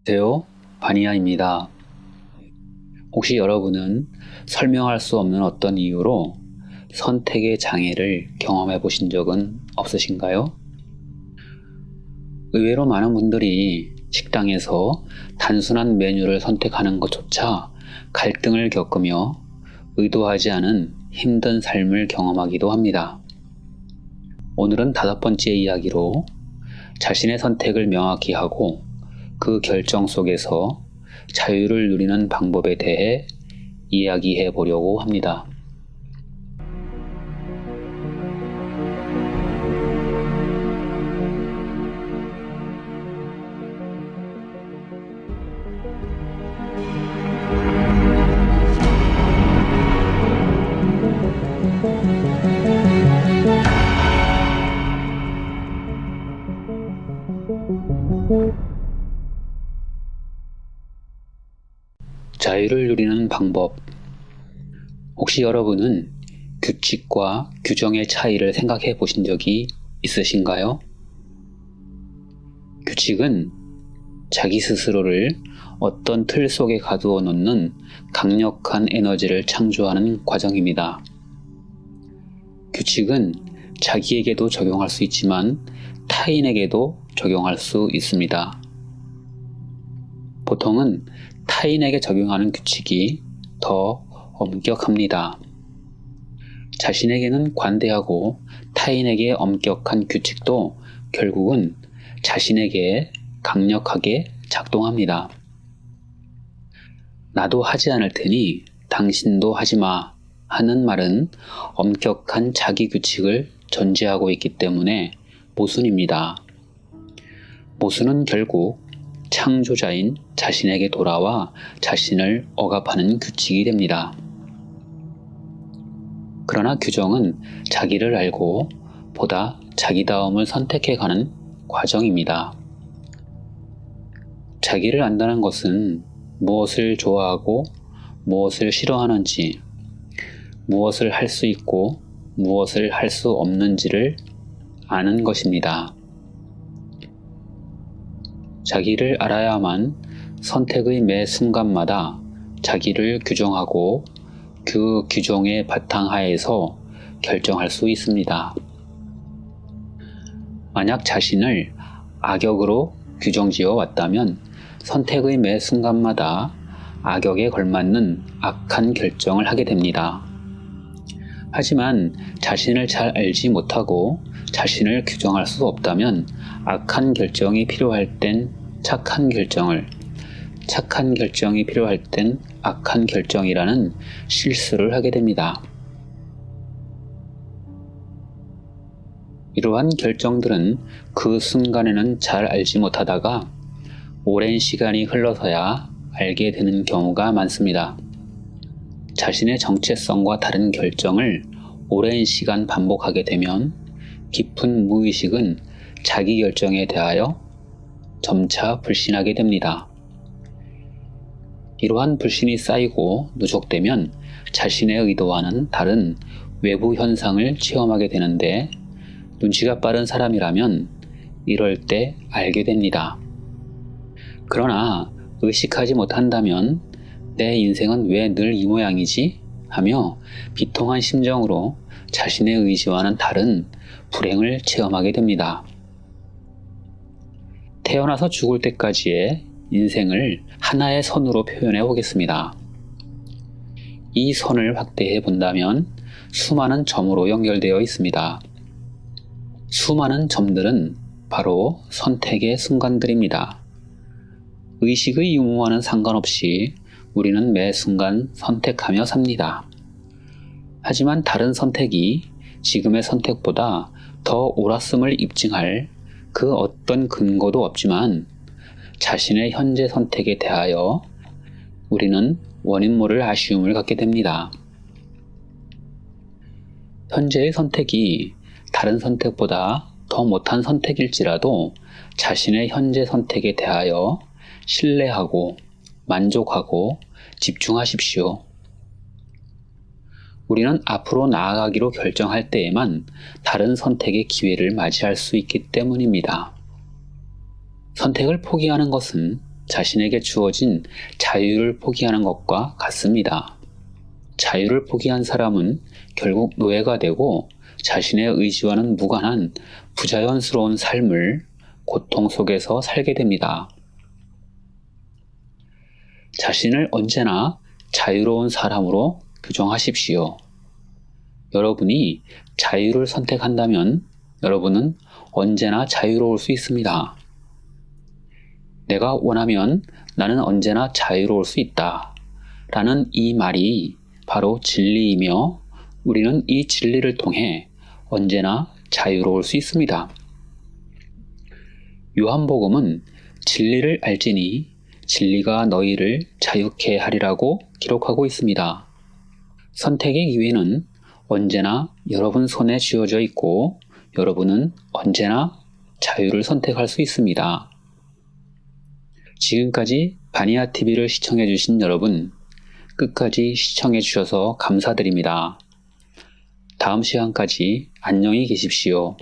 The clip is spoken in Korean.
안녕하세요. 바니아입니다. 혹시 여러분은 설명할 수 없는 어떤 이유로 선택의 장애를 경험해 보신 적은 없으신가요? 의외로 많은 분들이 식당에서 단순한 메뉴를 선택하는 것조차 갈등을 겪으며 의도하지 않은 힘든 삶을 경험하기도 합니다. 오늘은 5번째 이야기로 자신의 선택을 명확히 하고 그 결정 속에서 자유를 누리는 방법에 대해 이야기해 보려고 합니다. 자유를 누리는 방법. 혹시 여러분은 규칙과 규정의 차이를 생각해 보신 적이 있으신가요? 규칙은 자기 스스로를 어떤 틀 속에 가두어 놓는 강력한 에너지를 창조하는 과정입니다. 규칙은 자기에게도 적용할 수 있지만 타인에게도 적용할 수 있습니다. 보통은 타인에게 적용하는 규칙이 더 엄격합니다. 자신에게는 관대하고 타인에게 엄격한 규칙도 결국은 자신에게 강력하게 작동합니다. 나도 하지 않을 테니 당신도 하지 마 하는 말은 엄격한 자기 규칙을 전제하고 있기 때문에 모순입니다. 모순은 결국 창조자인 자신에게 돌아와 자신을 억압하는 규칙이 됩니다. 그러나 규정은 자기를 알고 보다 자기다움을 선택해가는 과정입니다. 자기를 안다는 것은 무엇을 좋아하고 무엇을 싫어하는지, 무엇을 할 수 있고 무엇을 할 수 없는지를 아는 것입니다. 자기를 알아야만 선택의 매 순간마다 자기를 규정하고 그 규정의 바탕하에서 결정할 수 있습니다. 만약 자신을 악역으로 규정지어 왔다면 선택의 매 순간마다 악역에 걸맞는 악한 결정을 하게 됩니다. 하지만 자신을 잘 알지 못하고 자신을 규정할 수 없다면 악한 결정이 필요할 땐 착한 결정을, 착한 결정이 필요할 땐 악한 결정이라는 실수를 하게 됩니다. 이러한 결정들은 그 순간에는 잘 알지 못하다가 오랜 시간이 흘러서야 알게 되는 경우가 많습니다. 자신의 정체성과 다른 결정을 오랜 시간 반복하게 되면 깊은 무의식은 자기 결정에 대하여 점차 불신하게 됩니다. 이러한 불신이 쌓이고 누적되면 자신의 의도와는 다른 외부 현상을 체험하게 되는데 눈치가 빠른 사람이라면 이럴 때 알게 됩니다. 그러나 의식하지 못한다면 내 인생은 왜 늘 이 모양이지? 하며 비통한 심정으로 자신의 의지와는 다른 불행을 체험하게 됩니다. 태어나서 죽을 때까지의 인생을 하나의 선으로 표현해 보겠습니다. 이 선을 확대해 본다면 수많은 점으로 연결되어 있습니다. 수많은 점들은 바로 선택의 순간들입니다. 의식의 유무와는 상관없이 우리는 매 순간 선택하며 삽니다. 하지만 다른 선택이 지금의 선택보다 더 옳았음을 입증할 그 어떤 근거도 없지만 자신의 현재 선택에 대하여 우리는 원인 모를 아쉬움을 갖게 됩니다. 현재의 선택이 다른 선택보다 더 못한 선택일지라도 자신의 현재 선택에 대하여 신뢰하고 만족하고 집중하십시오. 우리는 앞으로 나아가기로 결정할 때에만 다른 선택의 기회를 맞이할 수 있기 때문입니다. 선택을 포기하는 것은 자신에게 주어진 자유를 포기하는 것과 같습니다. 자유를 포기한 사람은 결국 노예가 되고 자신의 의지와는 무관한 부자연스러운 삶을 고통 속에서 살게 됩니다. 자신을 언제나 자유로운 사람으로 규정하십시오. 여러분이 자유를 선택한다면 여러분은 언제나 자유로울 수 있습니다. 내가 원하면 나는 언제나 자유로울 수 있다. 라는 이 말이 바로 진리이며 우리는 이 진리를 통해 언제나 자유로울 수 있습니다. 요한복음은 진리를 알지니 진리가 너희를 자유케 하리라고 기록하고 있습니다. 선택의 기회는 언제나 여러분 손에 쥐어져 있고 여러분은 언제나 자유를 선택할 수 있습니다. 지금까지 바니아TV를 시청해주신 여러분, 끝까지 시청해주셔서 감사드립니다. 다음 시간까지 안녕히 계십시오.